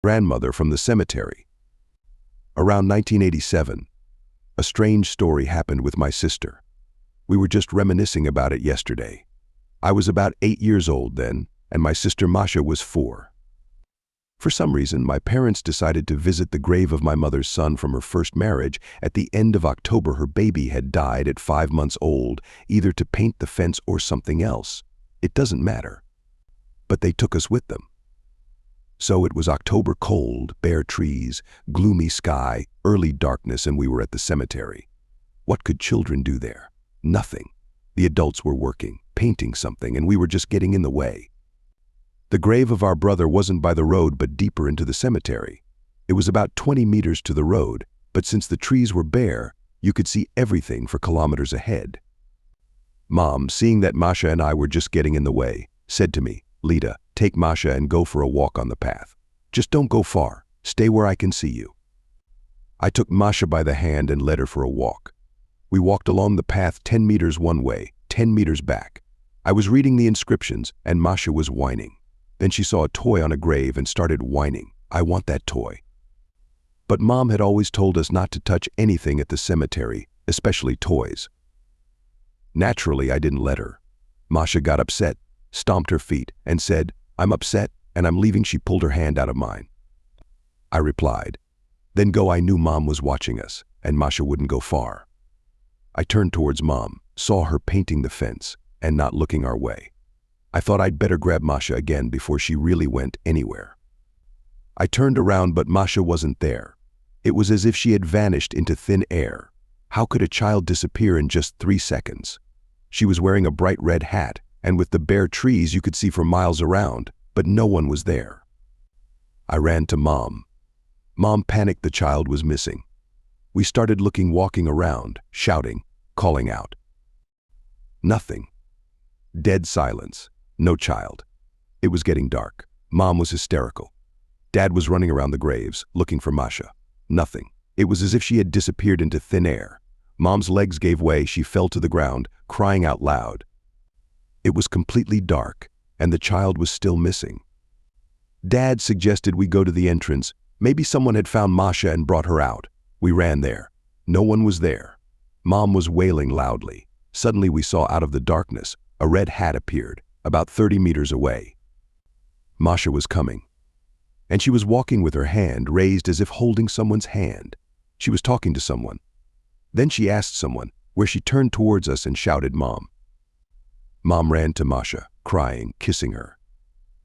Grandmother from the cemetery. Around 1987, a strange story happened with my sister. We were just reminiscing about it yesterday. I was about 8 years old then, and my sister Masha was 4. For some reason, my parents decided to visit the grave of my mother's son from her first marriage. At the end of October, her baby had died at 5 months old, either to paint the fence or something else. It doesn't matter. But they took us with them. So it was October, cold, bare trees, gloomy sky, early darkness, and we were at the cemetery. What could children do there? Nothing. The adults were working, painting something, and we were just getting in the way. The grave of our brother wasn't by the road but deeper into the cemetery. It was about 20 meters to the road, but since the trees were bare, you could see everything for kilometers ahead. Mom, seeing that Masha and I were just getting in the way, said to me, "Lita, take Masha and go for a walk on the path. Just don't go far. Stay where I can see you." I took Masha by the hand and led her for a walk. We walked along the path 10 meters one way, 10 meters back. I was reading the inscriptions and Masha was whining. Then she saw a toy on a grave and started whining, "I want that toy." But Mom had always told us not to touch anything at the cemetery, especially toys. Naturally, I didn't let her. Masha got upset, stomped her feet, and said, "I'm upset and I'm leaving." She pulled her hand out of mine. I replied, "Then go." I knew Mom was watching us, and Masha wouldn't go far. I turned towards Mom, saw her painting the fence, and not looking our way. I thought I'd better grab Masha again before she really went anywhere. I turned around, but Masha wasn't there. It was as if she had vanished into thin air. How could a child disappear in just 3 seconds? She was wearing a bright red hat, and with the bare trees you could see for miles around, but no one was there. I ran to Mom. Mom panicked. The child was missing. We started looking, walking around, shouting, calling out. Nothing. Dead silence. No child. It was getting dark. Mom was hysterical. Dad was running around the graves, looking for Masha. Nothing. It was as if she had disappeared into thin air. Mom's legs gave way. She fell to the ground, crying out loud. It was completely dark, and the child was still missing. Dad suggested we go to the entrance. Maybe someone had found Masha and brought her out. We ran there. No one was there. Mom was wailing loudly. Suddenly we saw out of the darkness, a red hat appeared, about 30 meters away. Masha was coming, and she was walking with her hand raised as if holding someone's hand. She was talking to someone. Then she asked someone, where she turned towards us and shouted, "Mom." Mom ran to Masha, crying, kissing her.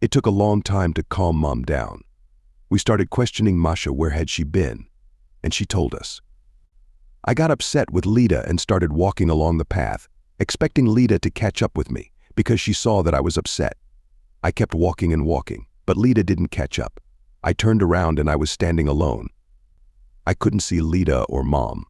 It took a long time to calm Mom down. We started questioning Masha. Where had she been? And she told us. I got upset with Lita and started walking along the path, expecting Lita to catch up with me because she saw that I was upset. I kept walking and walking, but Lita didn't catch up. I turned around and I was standing alone. I couldn't see Lita or Mom.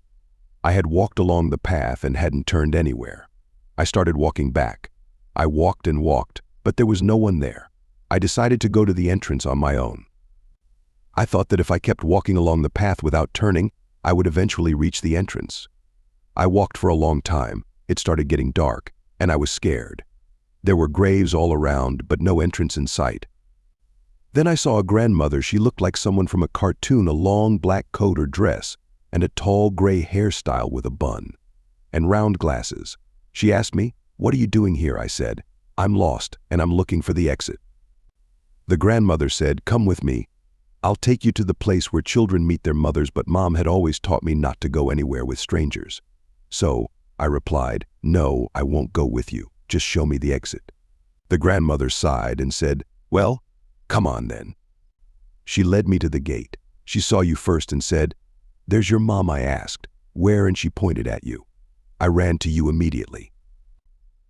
I had walked along the path and hadn't turned anywhere. I started walking back. I walked and walked, but there was no one there. I decided to go to the entrance on my own. I thought that if I kept walking along the path without turning, I would eventually reach the entrance. I walked for a long time. It started getting dark, and I was scared. There were graves all around, but no entrance in sight. Then I saw a grandmother. She looked like someone from a cartoon, a long black coat or dress, and a tall gray hairstyle with a bun, and round glasses. She asked me, "What are you doing here?" I said, "I'm lost, and I'm looking for the exit." The grandmother said, "Come with me. I'll take you to the place where children meet their mothers," but Mom had always taught me not to go anywhere with strangers. So I replied, "No, I won't go with you. Just show me the exit." The grandmother sighed and said, "Well, come on then." She led me to the gate. "She saw you first and said, 'There's your mom.' I asked, 'Where?' and she pointed at you. I ran to you immediately."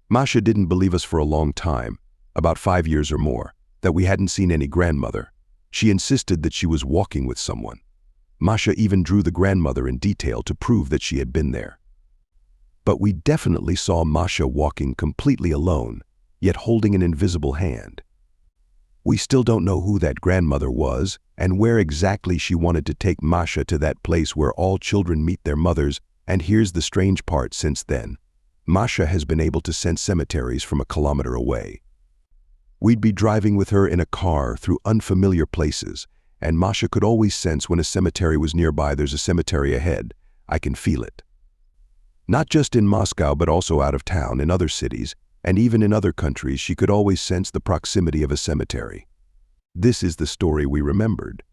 Masha didn't believe us for a long time, about 5 years or more, that we hadn't seen any grandmother. She insisted that she was walking with someone. Masha even drew the grandmother in detail to prove that she had been there. But we definitely saw Masha walking completely alone, yet holding an invisible hand. We still don't know who that grandmother was and where exactly she wanted to take Masha to that place where all children meet their mothers. And here's the strange part: since then, Masha has been able to sense cemeteries from a kilometer away. We'd be driving with her in a car through unfamiliar places, and Masha could always sense when a cemetery was nearby. There's a cemetery ahead. I can feel it. Not just in Moscow, but also out of town, in other cities, and even in other countries, she could always sense the proximity of a cemetery. This is the story we remembered.